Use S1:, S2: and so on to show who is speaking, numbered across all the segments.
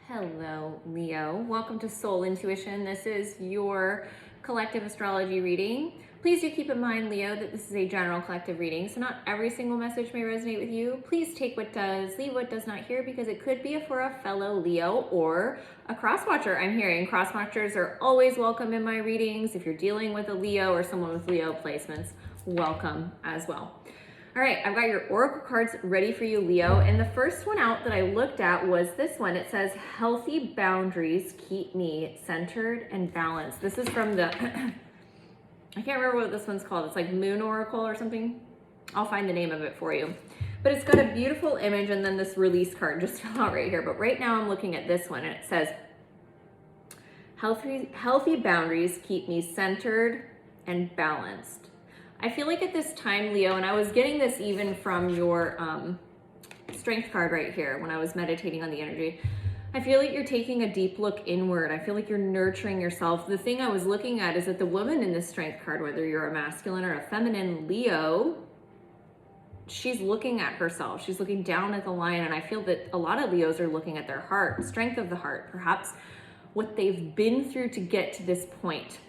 S1: Hello, Leo. Welcome to Soul Intuition. This is your collective astrology reading. Please do keep in mind, Leo, that this is a general collective reading, so not every single message may resonate with you. Please take what does, leave what does not here, because it could be for a fellow Leo or a cross-watcher. I'm hearing cross-watchers are always welcome in my readings. If you're dealing with a Leo or someone with Leo placements, welcome as well. All right, I've got your oracle cards ready for you, Leo. And the first one out that I looked at was this one. It says, healthy boundaries keep me centered and balanced. This is from the, I can't remember what this one's called. It's like Moon Oracle or something. I'll find the name of it for you. But it's got a beautiful image and then this release card just fell out right here. But right now I'm looking at this one and it says, healthy boundaries keep me centered and balanced. I feel like at this time, Leo, and I was getting this even from your strength card right here when I was meditating on the energy, I feel like you're taking a deep look inward. I feel like you're nurturing yourself. The thing I was looking at is that the woman in this strength card, whether you're a masculine or a feminine Leo, she's looking at herself. She's looking down at the line, and I feel that a lot of Leos are looking at their heart, strength of the heart, perhaps what they've been through to get to this point,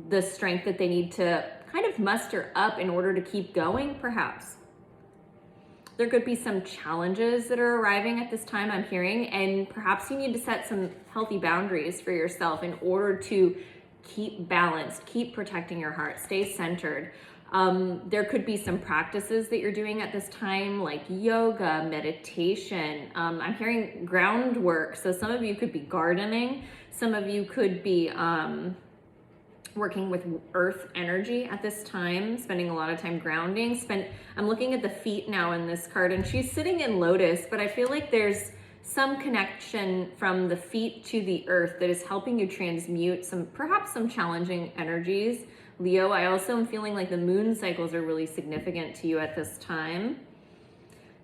S1: the strength that they need to kind of muster up in order to keep going, perhaps. There could be some challenges that are arriving at this time, I'm hearing, and perhaps you need to set some healthy boundaries for yourself in order to keep balanced, keep protecting your heart, stay centered. There could be some practices that you're doing at this time, like yoga, meditation. I'm hearing groundwork. So some of you could be gardening. Some of you could be working with earth energy at this time, spending a lot of time grounding. I'm looking at the feet now in this card, and she's sitting in lotus, but I feel like there's some connection from the feet to the earth that is helping you transmute perhaps some challenging energies. Leo, I also am feeling like the moon cycles are really significant to you at this time.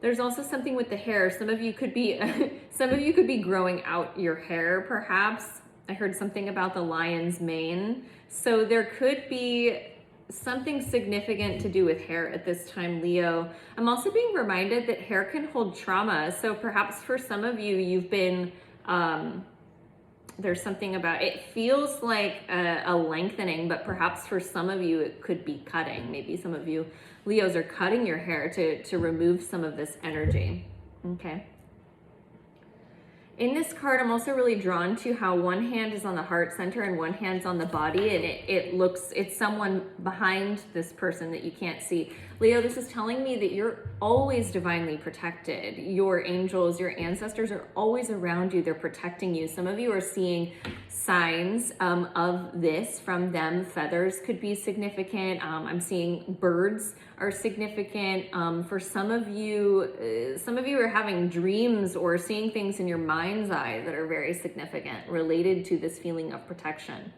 S1: There's also something with the hair. Some of you could be growing out your hair, perhaps. I heard something about the lion's mane. So there could be something significant to do with hair at this time, Leo. I'm also being reminded that hair can hold trauma. So perhaps for some of you, you've been, there's something about, it feels like a lengthening, but perhaps for some of you, it could be cutting. Maybe some of you Leos are cutting your hair to remove some of this energy. Okay. In this card, I'm also really drawn to how one hand is on the heart center and one hand's on the body, and it's someone behind this person that you can't see. Leo, this is telling me that you're always divinely protected. Your angels, your ancestors are always around you. They're protecting you. Some of you are seeing signs of this from them. Feathers could be significant. I'm seeing birds are significant. For some of you are having dreams or seeing things in your mind's eye that are very significant related to this feeling of protection.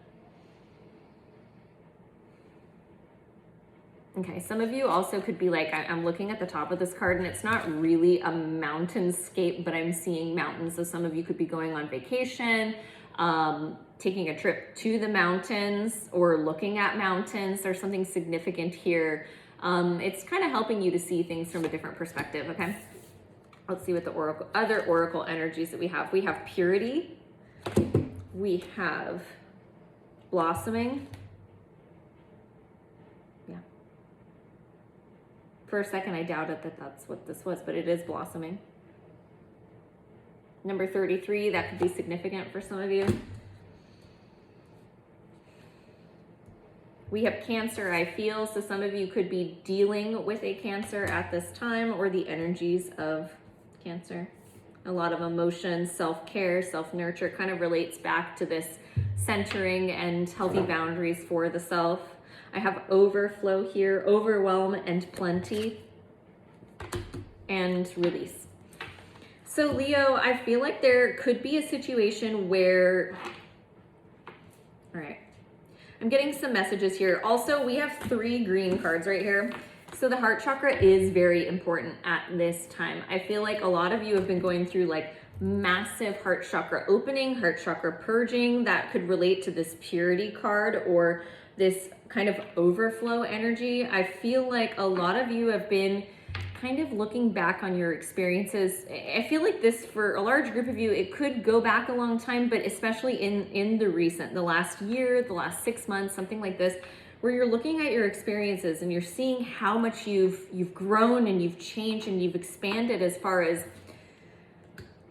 S1: Okay, some of you also could be like, I'm looking at the top of this card and it's not really a mountainscape, but I'm seeing mountains. So some of you could be going on vacation, taking a trip to the mountains or looking at mountains. There's something significant here. It's kind of helping you to see things from a different perspective, okay? Let's see what the other oracle energies that we have. We have purity. We have blossoming. Yeah. For a second, I doubted that that's what this was, but it is blossoming. Number 33, that could be significant for some of you. We have Cancer, I feel, so some of you could be dealing with a Cancer at this time or the energies of Cancer. A lot of emotion, self-care, self-nurture kind of relates back to this centering and healthy boundaries for the self. I have overflow here, overwhelm and plenty, and release. So Leo, I feel like there could be a situation where, all right, I'm getting some messages here. Also, we have 3 green cards right here. So the heart chakra is very important at this time. I feel like a lot of you have been going through like massive heart chakra opening, heart chakra purging. That could relate to this purity card or this kind of overflow energy. I feel like a lot of you have been kind of looking back on your experiences. I feel like this, for a large group of you, it could go back a long time, but especially in the last year, the last 6 months, something like this, where you're looking at your experiences and you're seeing how much you've grown and you've changed and you've expanded as far as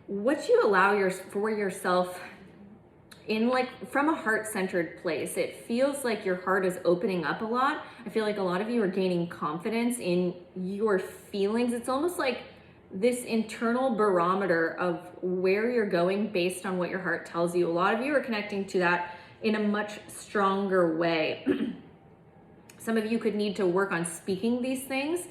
S1: what you allow for yourself in, like, from a heart-centered place. It feels like your heart is opening up a lot. I feel like a lot of you are gaining confidence in your feelings. It's almost like this internal barometer of where you're going based on what your heart tells you. A lot of you are connecting to that in a much stronger way. Some of you could need to work on speaking these things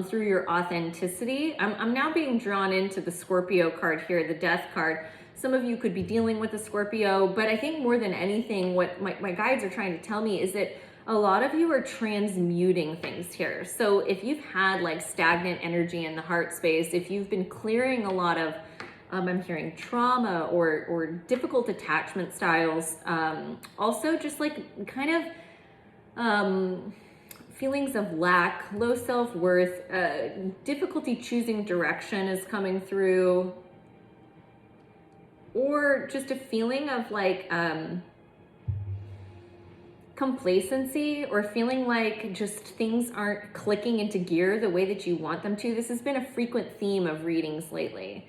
S1: through your authenticity. I'm now being drawn into the Scorpio card here, the Death card. Some of you could be dealing with a Scorpio, but I think more than anything, what my guides are trying to tell me is that a lot of you are transmuting things here. So if you've had like stagnant energy in the heart space, if you've been clearing a lot of, I'm hearing trauma or difficult attachment styles, also just like kind of feelings of lack, low self-worth, difficulty choosing direction is coming through, or just a feeling of like complacency, or feeling like just things aren't clicking into gear the way that you want them to. This has been a frequent theme of readings lately.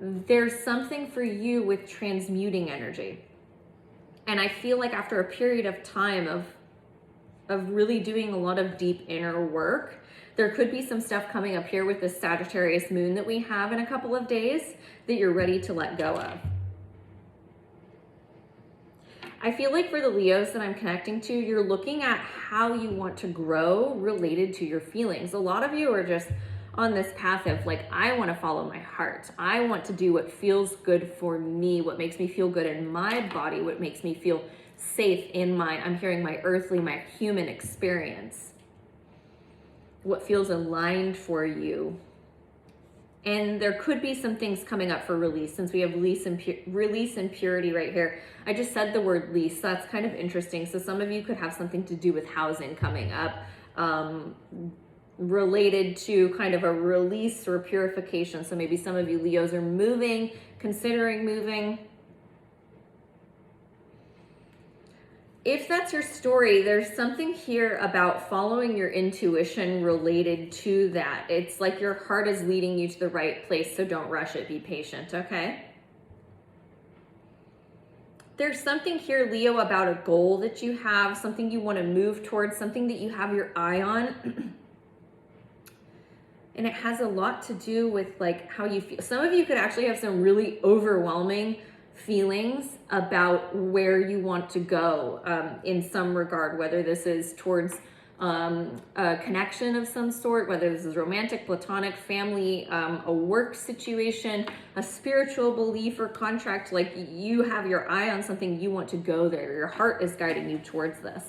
S1: There's something for you with transmuting energy. And I feel like after a period of time of really doing a lot of deep inner work, there could be some stuff coming up here with this Sagittarius moon that we have in a couple of days that you're ready to let go of. I feel like for the Leos that I'm connecting to, you're looking at how you want to grow related to your feelings. A lot of you are just on this path of like, I want to follow my heart. I want to do what feels good for me, what makes me feel good in my body, what makes me feel safe in I'm hearing my earthly, my human experience. What feels aligned for you. And there could be some things coming up for release, since we have release and purity right here. I just said the word lease. That's kind of interesting. So some of you could have something to do with housing coming up, related to kind of a release or purification. So maybe some of you Leos are moving, considering moving. If that's your story, there's something here about following your intuition related to that. It's like your heart is leading you to the right place, so don't rush it. Be patient, okay? There's something here, Leo, about a goal that you have, something you want to move towards, something that you have your eye on. And it has a lot to do with like how you feel. Some of you could actually have some really overwhelming feelings about where you want to go in some regard, whether this is towards a connection of some sort, whether this is romantic, platonic, family, a work situation, a spiritual belief or contract. Like you have your eye on something, you want to go there. Your heart is guiding you towards this.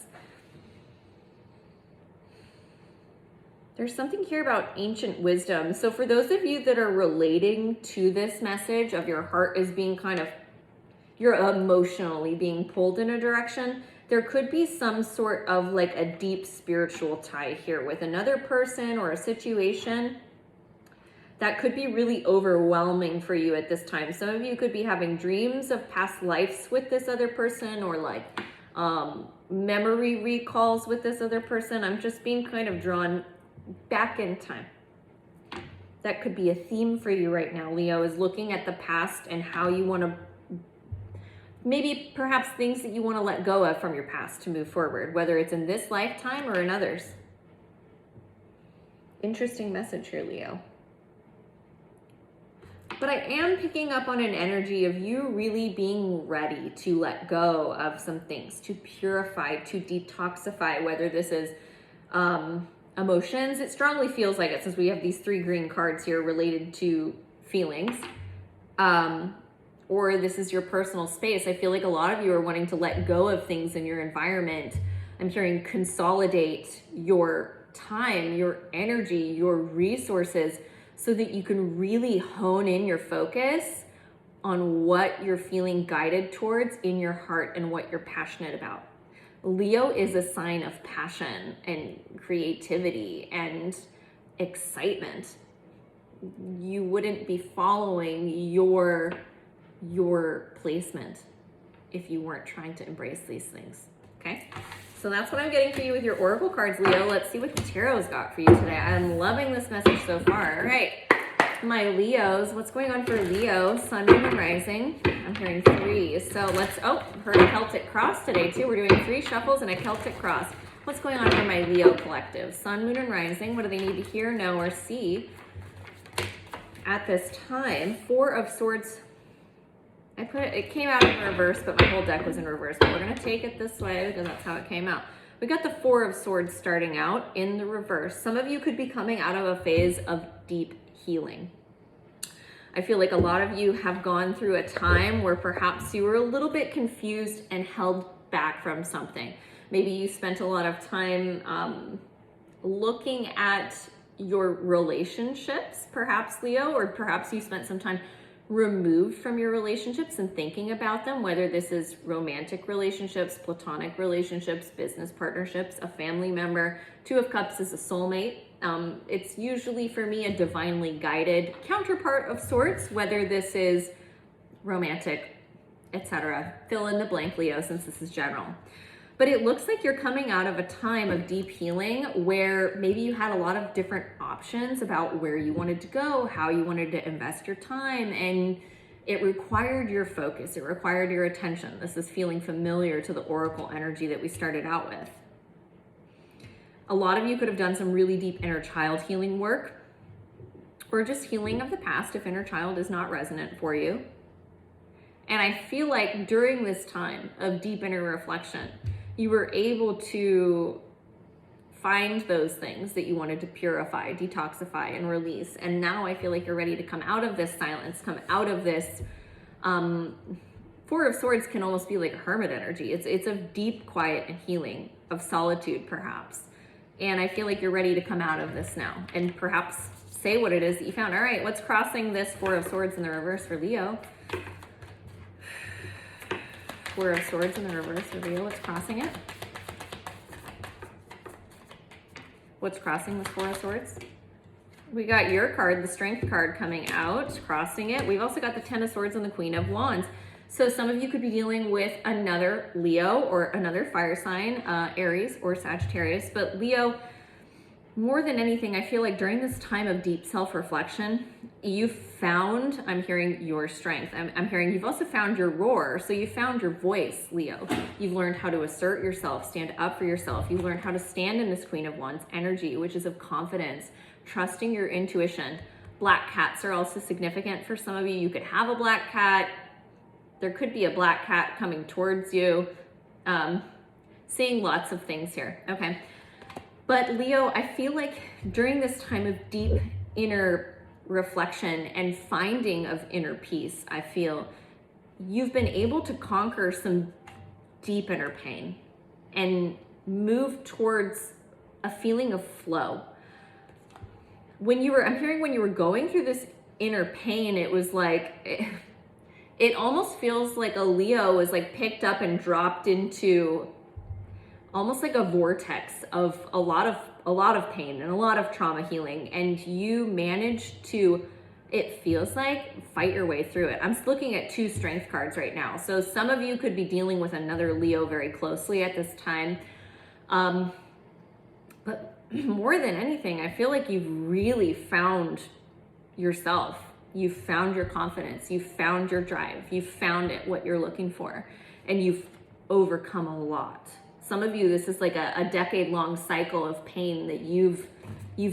S1: There's something here about ancient wisdom. So for those of you that are relating to this message of your heart is being kind of, you're emotionally being pulled in a direction, there could be some sort of like a deep spiritual tie here with another person or a situation that could be really overwhelming for you at this time. Some of you could be having dreams of past lives with this other person, or like memory recalls with this other person. I'm just being kind of drawn back in time. That could be a theme for you right now, Leo, is looking at the past and how you want to, maybe perhaps things that you want to let go of from your past to move forward, whether it's in this lifetime or in others. Interesting message here, Leo. But I am picking up on an energy of you really being ready to let go of some things, to purify, to detoxify, whether this is emotions. It strongly feels like it, since we have these 3 green cards here related to feelings. Or this is your personal space. I feel like a lot of you are wanting to let go of things in your environment. I'm hearing consolidate your time, your energy, your resources, so that you can really hone in your focus on what you're feeling guided towards in your heart and what you're passionate about. Leo is a sign of passion and creativity and excitement. You wouldn't be following your placement if you weren't trying to embrace these things. Okay, so that's what I'm getting for you with your oracle cards, Leo. Let's see what the tarot's got for you today. I'm loving this message so far. All right, my Leos, what's going on for Leo? Sun, Moon, and Rising. I'm hearing 3. So let's, heard a Celtic cross today too. We're doing 3 shuffles and a Celtic cross. What's going on for my Leo collective? Sun, Moon, and Rising. What do they need to hear, know, or see at this time? 4 of Swords. It came out in reverse, but my whole deck was in reverse. But we're going to take it this way because that's how it came out. We got the 4 of Swords starting out in the reverse. Some of you could be coming out of a phase of deep healing. I feel like a lot of you have gone through a time where perhaps you were a little bit confused and held back from something. Maybe you spent a lot of time looking at your relationships, perhaps, Leo, or perhaps you spent some time removed from your relationships and thinking about them, whether this is romantic relationships, platonic relationships, business partnerships, a family member. 2 of Cups is a soulmate. It's usually for me a divinely guided counterpart of sorts, whether this is romantic, etc. Fill in the blank, Leo, since this is general. But it looks like you're coming out of a time of deep healing where maybe you had a lot of different options about where you wanted to go, how you wanted to invest your time, and it required your focus, it required your attention. This is feeling familiar to the oracle energy that we started out with. A lot of you could have done some really deep inner child healing work, or just healing of the past if inner child is not resonant for you. And I feel like during this time of deep inner reflection, you were able to find those things that you wanted to purify, detoxify, and release. And now I feel like you're ready to come out of this silence, come out of this. 4 of Swords can almost be like a hermit energy. It's a deep quiet and healing, of solitude perhaps. And I feel like you're ready to come out of this now and perhaps say what it is that you found. All right, what's crossing this 4 of Swords in the reverse for Leo? 4 of Swords in the reverse for Leo. What's crossing it? What's crossing this 4 of Swords? We got your card, the Strength card, coming out, crossing it. We've also got the 10 of Swords and the Queen of Wands. So some of you could be dealing with another Leo or another fire sign, Aries or Sagittarius. But Leo, more than anything, I feel like during this time of deep self-reflection, you found, I'm hearing your strength. I'm hearing you've also found your roar. So you found your voice, Leo. You've learned how to assert yourself, stand up for yourself. You've learned how to stand in this Queen of Wands energy, which is of confidence, trusting your intuition. Black cats are also significant for some of you. You could have a black cat. There could be a black cat coming towards you. Seeing lots of things here. Okay. But Leo, I feel like during this time of deep inner reflection and finding of inner peace, I feel you've been able to conquer some deep inner pain and move towards a feeling of flow. I'm hearing when you were going through this inner pain, it was like, it almost feels like a Leo was like picked up and dropped into almost like a vortex of a lot of pain and a lot of trauma healing, and you managed to, it feels like, fight your way through it. I'm looking at 2 Strength cards right now. So some of you could be dealing with another Leo very closely at this time. But more than anything, I feel like you've really found yourself. You've found your confidence. You've found your drive. You've found what you're looking for, and you've overcome a lot. Some of you, this is like a decade-long cycle of pain that you've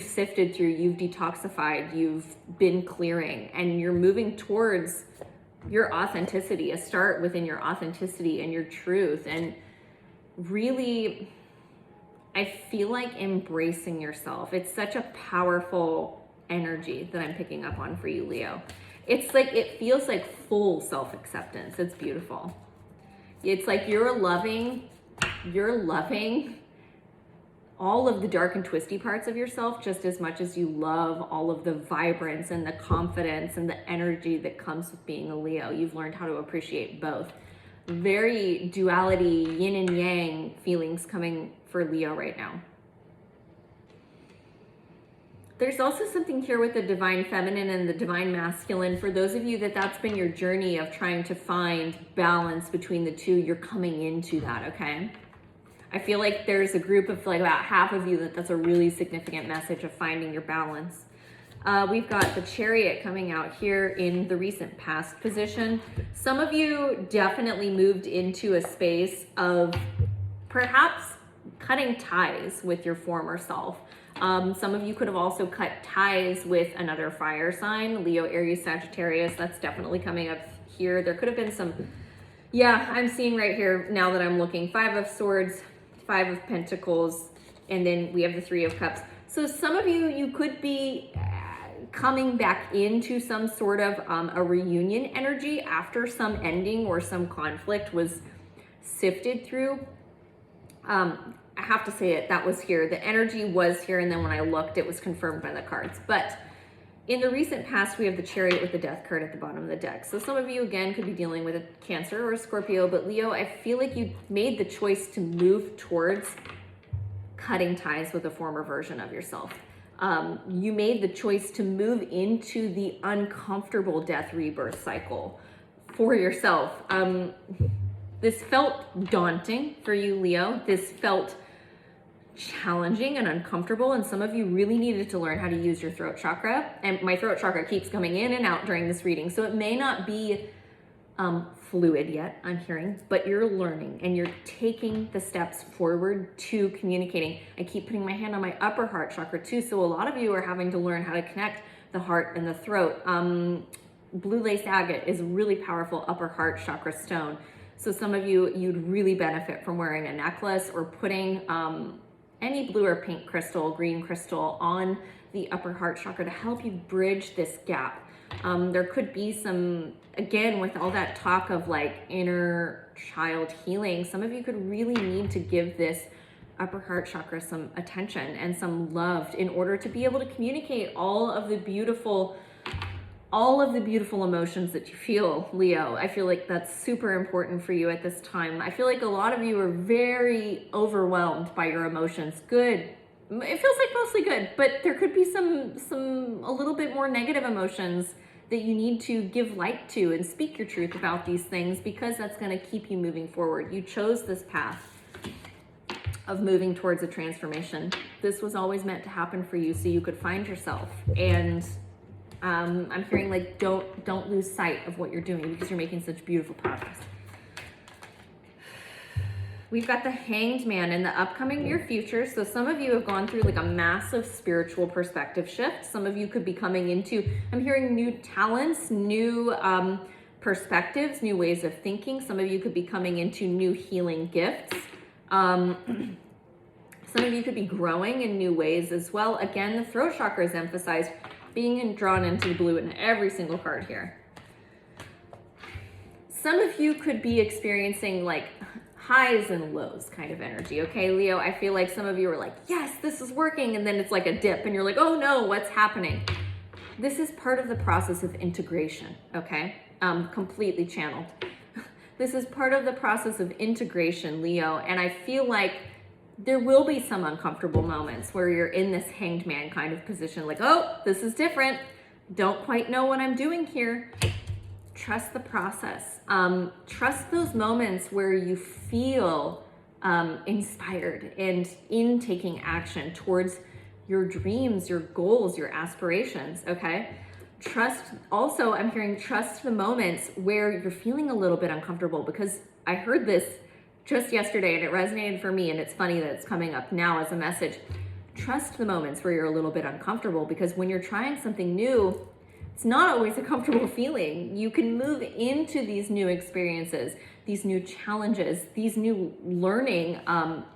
S1: sifted through, you've detoxified, you've been clearing, and you're moving towards your authenticity, a start within your authenticity and your truth. And really, I feel like embracing yourself. It's such a powerful energy that I'm picking up on for you, Leo. It's like, it feels like full self-acceptance. It's beautiful. It's like you're loving all of the dark and twisty parts of yourself just as much as you love all of the vibrance and the confidence and the energy that comes with being a Leo. You've learned how to appreciate both. Very duality, yin and yang feelings coming for Leo right now. There's also something here with the divine feminine and the divine masculine. For those of you that's been your journey of trying to find balance between the two, you're coming into that, okay? I feel like there's a group of like about half of you that's a really significant message of finding your balance. We've got the Chariot coming out here in the recent past position. Some of you definitely moved into a space of perhaps cutting ties with your former self. Some of you could have also cut ties with another fire sign, Leo, Aries, Sagittarius. That's definitely coming up here. There could have been some, yeah, I'm seeing right here now that I'm looking, 5 of Swords, 5 of Pentacles, and then we have the 3 of Cups. So some of you could be coming back into some sort of a reunion energy after some ending or some conflict was sifted through. I have to say it, that was here. The energy was here, and then when I looked, it was confirmed by the cards. But in the recent past, we have the Chariot with the Death card at the bottom of the deck. So some of you, again, could be dealing with a Cancer or a Scorpio, but Leo, I feel like you made the choice to move towards cutting ties with a former version of yourself. You made the choice to move into the uncomfortable death rebirth cycle for yourself. This felt daunting for you, Leo. This felt challenging and uncomfortable, and some of you really needed to learn how to use your throat chakra. And my throat chakra keeps coming in and out during this reading, so it may not be fluid yet, I'm hearing, but you're learning and you're taking the steps forward to communicating. I keep putting my hand on my upper heart chakra too, so a lot of you are having to learn how to connect the heart and the throat. Blue lace agate is a really powerful upper heart chakra stone. So some of you, you'd really benefit from wearing a necklace or putting any blue or pink crystal, green crystal on the upper heart chakra to help you bridge this gap. There could be some, again, with all that talk of like inner child healing, some of you could really need to give this upper heart chakra some attention and some love in order to be able to communicate all of the beautiful emotions that you feel, Leo. I feel like that's super important for you at this time. I feel like a lot of you are very overwhelmed by your emotions. Good. It feels like mostly good, but there could be some a little bit more negative emotions that you need to give light to and speak your truth about these things, because that's going to keep you moving forward. You chose this path of moving towards a transformation. This was always meant to happen for you so you could find yourself. And I'm hearing like don't lose sight of what you're doing, because you're making such beautiful progress. We've got the Hanged Man in the upcoming near future. So some of you have gone through like a massive spiritual perspective shift. Some of you could be coming into, I'm hearing new talents, new perspectives, new ways of thinking. Some of you could be coming into new healing gifts. Some of you could be growing in new ways as well. Again, the throat chakra is emphasized, being drawn into the blue in every single card here. Some of you could be experiencing like highs and lows kind of energy, okay, Leo? I feel like some of you are like, yes, this is working, and then it's like a dip, and you're like, oh no, what's happening? This is part of the process of integration, okay? Completely channeled. This is part of the process of integration, Leo, and I feel like there will be some uncomfortable moments where you're in this Hanged Man kind of position, like, oh, this is different. Don't quite know what I'm doing here. Trust the process. Trust those moments where you feel inspired and in taking action towards your dreams, your goals, your aspirations, okay? Trust, also, I'm hearing trust the moments where you're feeling a little bit uncomfortable, because I heard this just yesterday and it resonated for me, and it's funny that it's coming up now as a message. Trust the moments where you're a little bit uncomfortable, because when you're trying something new, it's not always a comfortable feeling. You can move into these new experiences, these new challenges, these new learning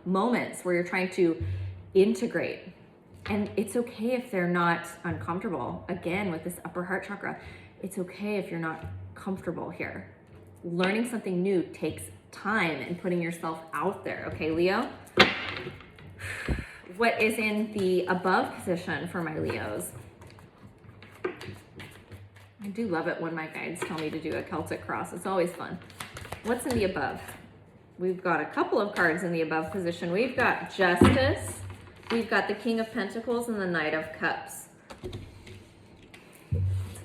S1: moments where you're trying to integrate. And it's okay if they're not uncomfortable. Again, with this upper heart chakra, it's okay if you're not comfortable here. Learning something new takes time and putting yourself out there, okay, Leo? What is in the above position for my Leos? I do love it when my guides tell me to do a Celtic cross. It's always fun. What's in the above? We've got a couple of cards in the above position. We've got Justice. We've got the King of Pentacles and the Knight of Cups.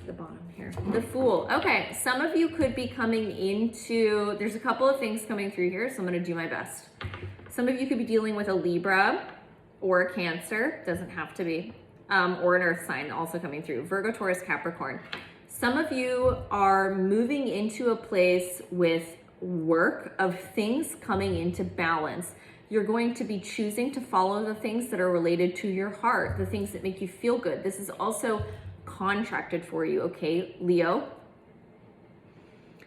S1: The bottom here. The Fool. Okay, some of you could be coming into, there's a couple of things coming through here, so I'm going to do my best. Some of you could be dealing with a Libra or a Cancer, doesn't have to be, or an Earth sign also coming through. Virgo, Taurus, Capricorn. Some of you are moving into a place with work of things coming into balance. You're going to be choosing to follow the things that are related to your heart, the things that make you feel good. This is also contracted for you, okay, Leo?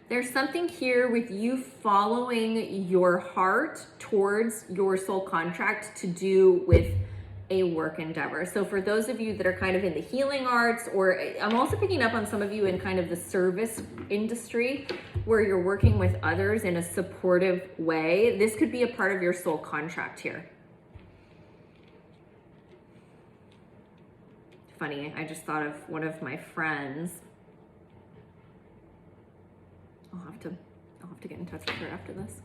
S1: There's something here with you following your heart towards your soul contract to do with a work endeavor. So for those of you that are kind of in the healing arts, or I'm also picking up on some of you in kind of the service industry where you're working with others in a supportive way, this could be a part of your soul contract here. Funny, I just thought of one of my friends. I'll have to get in touch with her after this.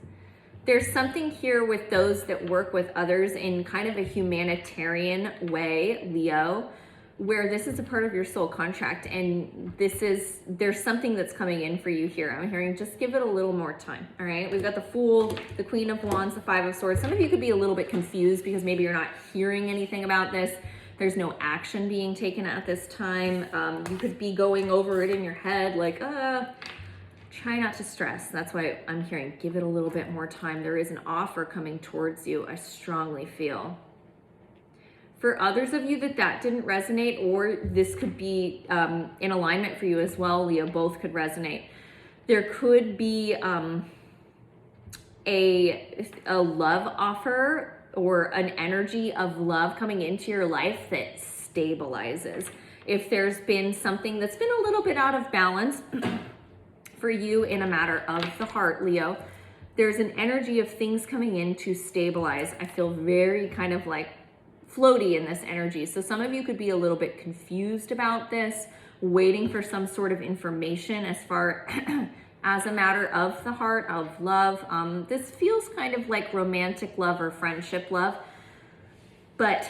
S1: There's something here with those that work with others in kind of a humanitarian way, Leo, where this is a part of your soul contract, and there's something that's coming in for you here. I'm hearing just give it a little more time, all right? We've got the Fool, the Queen of Wands, the Five of Swords. Some of you could be a little bit confused because maybe you're not hearing anything about this. There's no action being taken at this time. You could be going over it in your head like, try not to stress. That's why I'm hearing give it a little bit more time. There is an offer coming towards you, I strongly feel. For others of you that didn't resonate, or this could be in alignment for you as well, Leo, both could resonate. There could be a love offer or an energy of love coming into your life that stabilizes. If there's been something that's been a little bit out of balance for you in a matter of the heart, Leo, there's an energy of things coming in to stabilize. I feel very kind of like floaty in this energy. So some of you could be a little bit confused about this, waiting for some sort of information as far as a matter of the heart, of love. This feels kind of like romantic love or friendship love, but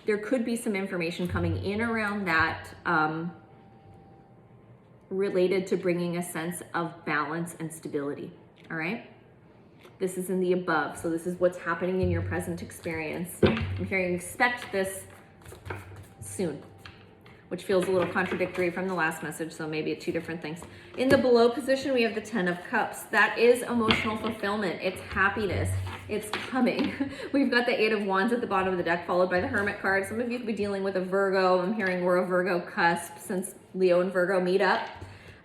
S1: there could be some information coming in around that related to bringing a sense of balance and stability, all right? This is in the above, so this is what's happening in your present experience. I'm hearing expect this soon, which feels a little contradictory from the last message, so maybe it's two different things. In the below position, we have the 10 of Cups. That is emotional fulfillment. It's happiness. It's coming. We've got the 8 of Wands at the bottom of the deck, followed by the Hermit card. Some of you could be dealing with a Virgo. I'm hearing we're a Virgo cusp since Leo and Virgo meet up.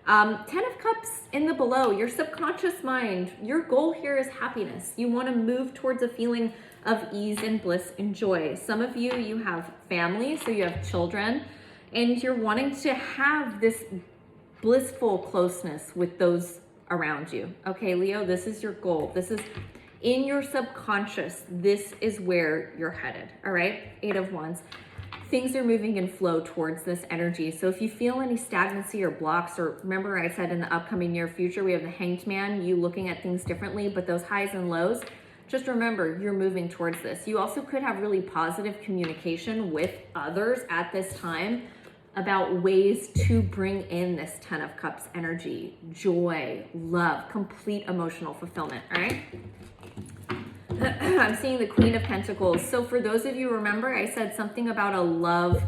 S1: 10 of Cups in the below, your subconscious mind. Your goal here is happiness. You want to move towards a feeling of ease and bliss and joy. Some of you, you have family, so you have children, and you're wanting to have this blissful closeness with those around you. Okay, Leo, this is your goal. This is in your subconscious. This is where you're headed, all right? 8 of Wands. Things are moving in flow towards this energy. So if you feel any stagnancy or blocks, or remember I said in the upcoming near future, we have the Hanged Man, you looking at things differently, but those highs and lows, just remember you're moving towards this. You also could have really positive communication with others at this time about ways to bring in this 10 of Cups energy, joy, love, complete emotional fulfillment, all right? I'm seeing the Queen of Pentacles. So for those of you, remember I said something about a love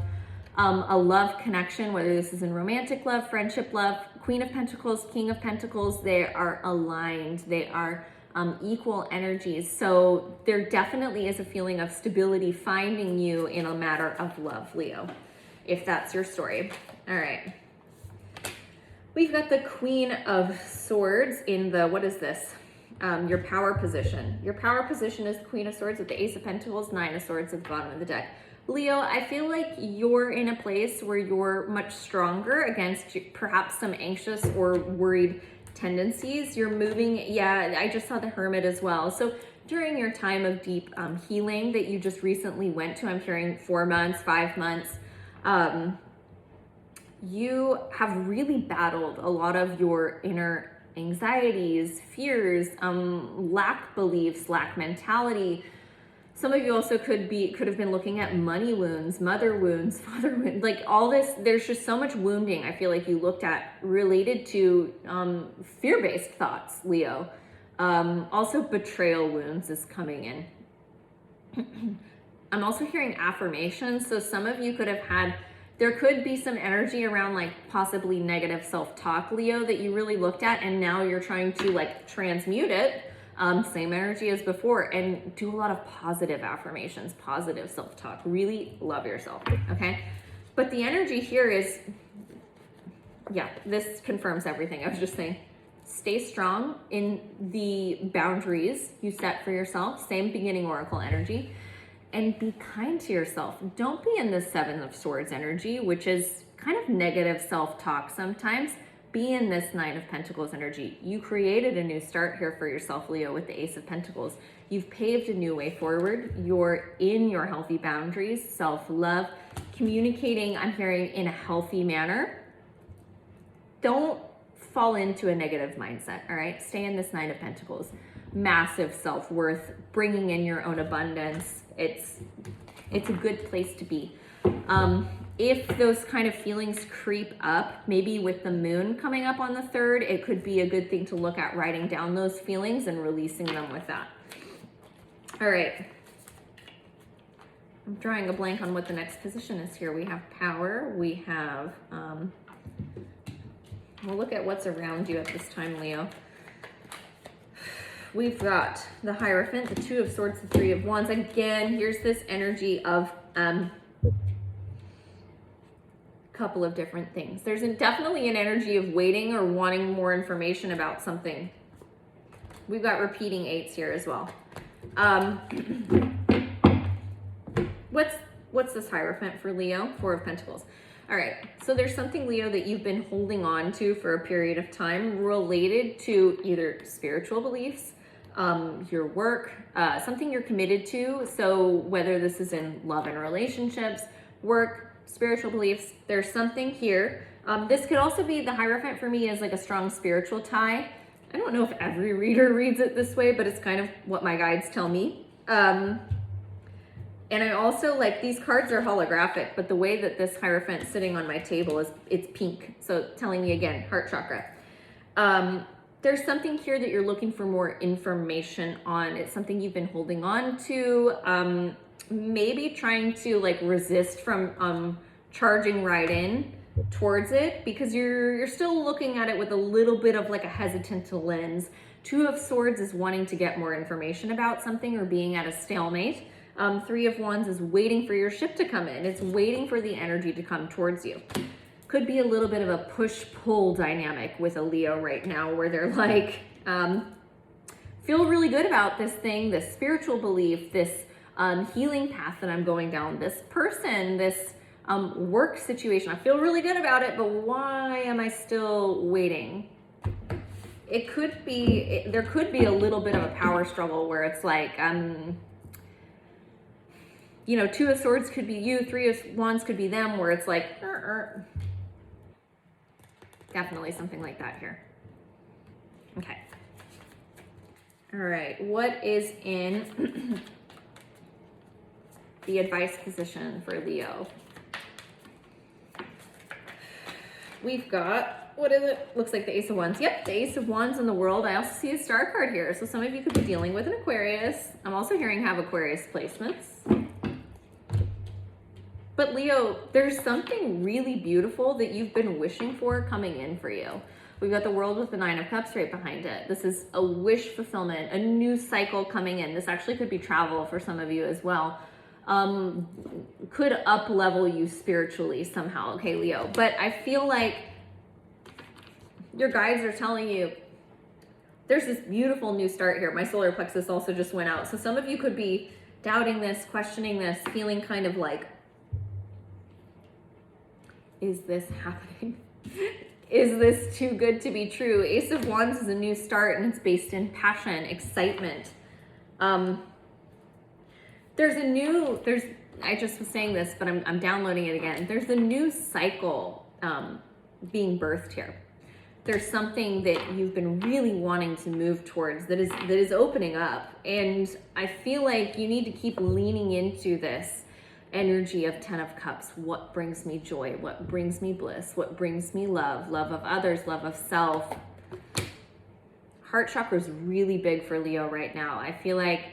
S1: connection, whether this is in romantic love, friendship love. Queen of Pentacles, King of Pentacles, they are aligned. They are equal energies. So there definitely is a feeling of stability finding you in a matter of love, Leo, if that's your story. All right. We've got the Queen of Swords in the, what is this? Your power position. Your power position is the Queen of Swords with the Ace of Pentacles, 9 of Swords at the bottom of the deck. Leo, I feel like you're in a place where you're much stronger against perhaps some anxious or worried tendencies. You're moving, yeah, I just saw the Hermit as well. So during your time of deep healing that you just recently went to, I'm hearing 4 months, 5 months, you have really battled a lot of your inner anxieties, fears, lack beliefs, lack mentality. Some of you also could have been looking at money wounds, mother wounds, father wounds, like all this. There's just so much wounding I feel like you looked at related to fear-based thoughts, Leo. Also betrayal wounds is coming in. I'm also hearing affirmations. So some of you could have had, there could be some energy around like possibly negative self-talk, Leo, that you really looked at, and now you're trying to like transmute it. Same energy as before, and do a lot of positive affirmations, positive self-talk. Really love yourself, okay? But the energy here is, yeah, this confirms everything I was just saying. Stay strong in the boundaries you set for yourself. Same beginning oracle energy. And be kind to yourself. Don't be in the Seven of Swords energy, which is kind of negative self-talk sometimes. Be in this Nine of Pentacles energy. You created a new start here for yourself, Leo, with the Ace of Pentacles. You've paved a new way forward. You're in your healthy boundaries, self-love, communicating, I'm hearing, in a healthy manner. Don't fall into a negative mindset, all right? Stay in this Nine of Pentacles. Massive self-worth, bringing in your own abundance. It's a good place to be. If those kind of feelings creep up, maybe with the moon coming up on the 3rd, it could be a good thing to look at writing down those feelings and releasing them with that. All right. I'm drawing a blank on what the next position is here. We have power. We have, we'll look at what's around you at this time, Leo. We've got the Hierophant, the Two of Swords, the Three of Wands. Again, here's this energy of couple of different things. There's definitely an energy of waiting or wanting more information about something. We've got repeating 8s here as well. What's this Hierophant for Leo? 4 of Pentacles. All right, so there's something, Leo, that you've been holding on to for a period of time related to either spiritual beliefs, your work, something you're committed to. So whether this is in love and relationships, work, spiritual beliefs, there's something here. This could also be, the Hierophant for me is like a strong spiritual tie. I don't know if every reader reads it this way, but it's kind of what my guides tell me. And I also like, these cards are holographic, but the way that this Hierophant sitting on my table is, it's pink. So telling me again, heart chakra. There's something here that you're looking for more information on. It's something you've been holding on to. Maybe trying to like resist from charging right in towards it, because you're still looking at it with a little bit of like a hesitant lens. 2 of Swords is wanting to get more information about something or being at a stalemate. 3 of Wands is waiting for your ship to come in. It's waiting for the energy to come towards you. Could be a little bit of a push-pull dynamic with a Leo right now, where they're like, feel really good about this thing, this spiritual belief, this healing path that I'm going down, this person, this work situation. I feel really good about it, but why am I still waiting? It could be, there could be a little bit of a power struggle where it's like, you know, 2 of Swords could be you, 3 of Wands could be them, where it's like, definitely something like that here. Okay. All right, what is in the advice position for Leo? We've got, what is it? Looks like the Ace of Wands. Yep, the Ace of Wands in the World. I also see a star card here. So some of you could be dealing with an Aquarius. I'm also hearing have Aquarius placements. But Leo, there's something really beautiful that you've been wishing for coming in for you. We've got the World with the 9 of Cups right behind it. This is a wish fulfillment, a new cycle coming in. This actually could be travel for some of you as well. Could up level you spiritually somehow, okay, Leo? But I feel like your guides are telling you there's this beautiful new start here. My solar plexus also just went out. So some of you could be doubting this, questioning this, feeling kind of like, is this happening? Is this too good to be true? Ace of Wands is a new start, and it's based in passion, excitement. I just was saying this, but I'm downloading it again. There's a new cycle being birthed here. there's something that you've been really wanting to move towards that is opening up. And I feel like you need to keep leaning into this energy of 10 of Cups. What brings me joy? What brings me bliss? What brings me love? Love of others, love of self. Heart chakra is really big for Leo right now. I feel like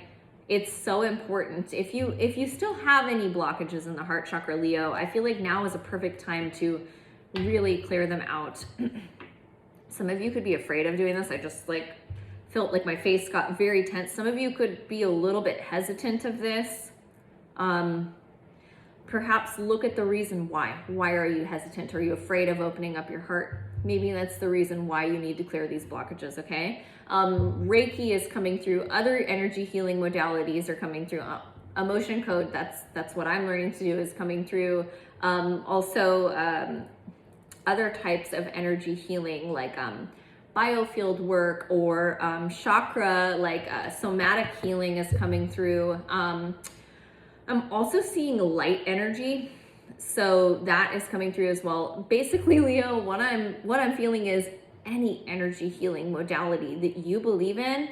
S1: it's so important. If you still have any blockages in the heart chakra, Leo, I feel like now is a perfect time to really clear them out. Some of you could be afraid of doing this. I just felt like my face got very tense. Some of you could be a little bit hesitant of this. Perhaps look at the reason why. Why are you hesitant? Are you afraid of opening up your heart? Maybe that's the reason why you need to clear these blockages, okay? Reiki is coming through. Other energy healing modalities are coming through. Emotion code, that's what I'm learning to do, is coming through. Also, other types of energy healing, like biofield work, or chakra, like somatic healing is coming through. I'm also seeing light energy, so that is coming through as well. Basically, Leo, what I'm feeling is any energy healing modality that you believe in,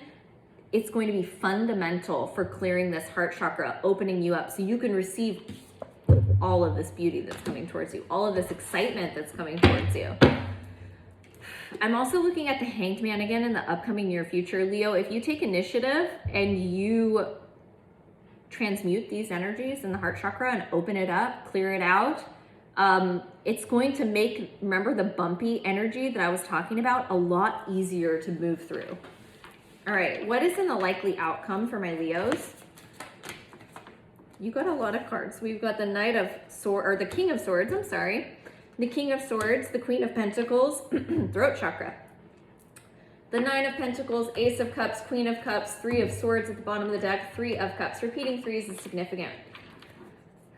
S1: it's going to be fundamental for clearing this heart chakra, opening you up so you can receive all of this beauty that's coming towards you, all of this excitement that's coming towards you. I'm also looking at the Hanged Man again in the upcoming near future. Leo, if you take initiative and you transmute these energies in the heart chakra and open it up, clear it out, it's going to make, remember the bumpy energy that I was talking about, a lot easier to move through. All right, what is in the likely outcome for my Leos? You got a lot of cards. We've got the Knight of Swords, or the King of Swords, I'm sorry. The King of Swords, the Queen of Pentacles, throat chakra. The Nine of Pentacles, Ace of Cups, Queen of Cups, Three of Swords at the bottom of the deck, Three of Cups. Repeating threes is significant.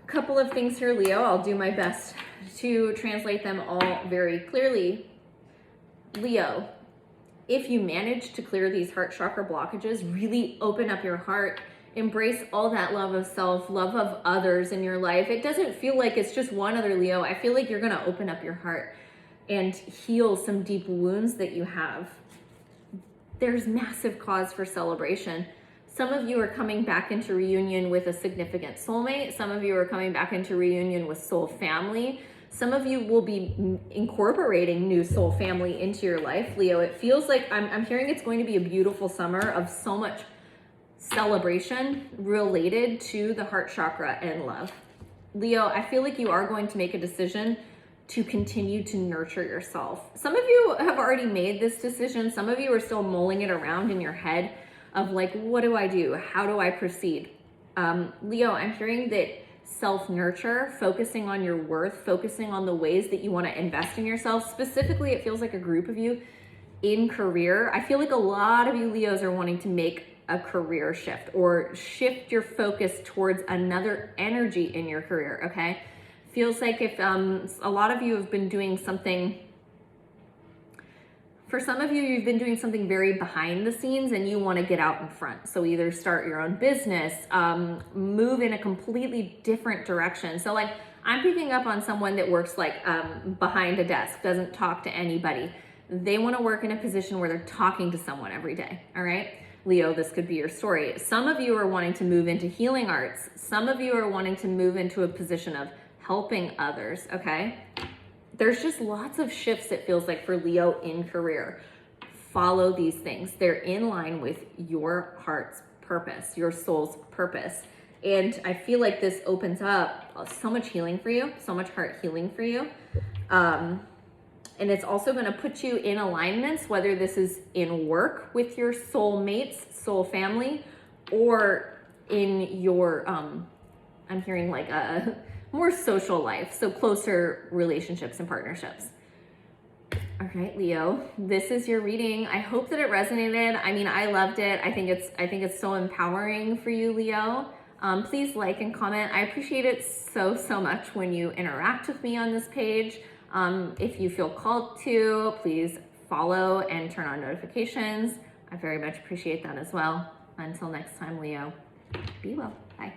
S1: A couple of things here, Leo. I'll do my best to translate them all very clearly. Leo, if you manage to clear these heart chakra blockages, really open up your heart, embrace all that love of self, love of others in your life. It doesn't feel like it's just one other Leo. I feel like you're going to open up your heart and heal some deep wounds that you have. There's massive cause for celebration. Some of you are coming back into reunion with a significant soulmate. Some of you are coming back into reunion with soul family. Some of you will be incorporating new soul family into your life, Leo. It feels like I'm hearing it's going to be a beautiful summer of so much celebration related to the heart chakra and love. Leo, I feel like you are going to make a decision to continue to nurture yourself. Some of you have already made this decision. Some of you are still mulling it around in your head of like, what do I do? How do I proceed? Leo, I'm hearing that self-nurture, focusing on your worth, focusing on the ways that you want to invest in yourself. Specifically, it feels like a group of you in career. I feel like a lot of you Leos are wanting to make a career shift or shift your focus towards another energy in your career, okay? Feels like if a lot of you have been doing something, for some of you, you've been doing something very behind the scenes and you want to get out in front. So either start your own business, move in a completely different direction. So like I'm picking up on someone that works like behind a desk, doesn't talk to anybody. They want to work in a position where they're talking to someone every day, all right? Leo, this could be your story. Some of you are wanting to move into healing arts. Some of you are wanting to move into a position of helping others, okay? There's just lots of shifts, it feels like, for Leo in career. Follow these things. They're in line with your heart's purpose, your soul's purpose. And I feel like this opens up so much healing for you, so much heart healing for you. And it's also going to put you in alignments, whether this is in work with your soul mates, soul family, or in your, I'm hearing like a more social life, so closer relationships and partnerships. All right, Leo, this is your reading. I hope that it resonated. I mean, I loved it. I think it's so empowering for you, Leo. Please like and comment. I appreciate it so much when you interact with me on this page. If you feel called to, please follow and turn on notifications. I very much appreciate that as well. Until next time, Leo, be well. Bye.